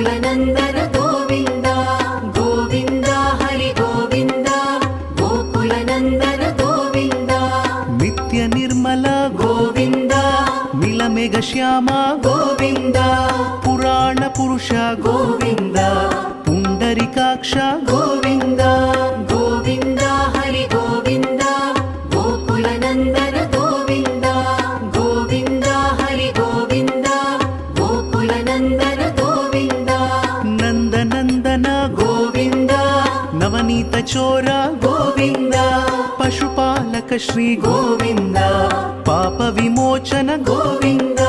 गोकुलनन्दन गोविन्द गोविन्द हरि गोविन्द गोकुलनन्दन गोविन्द नित्य निर्मल गोविन्द नीलमेघ श्याम गोविन्द पुराण पुरुष गोविन्द पुण्डरीकाक्ष गोविन्द गोविन्द हरि गोविन्द गोकुलनन्दन गोविन्द गोविन्द हरि गोविन्द गोकुलनन्दन गोविन्द नन्दनन्दन गोविन्द नवनीत चोर गोविन्द पशुपालक श्री गोविन्द पाप विमोचन गोविन्द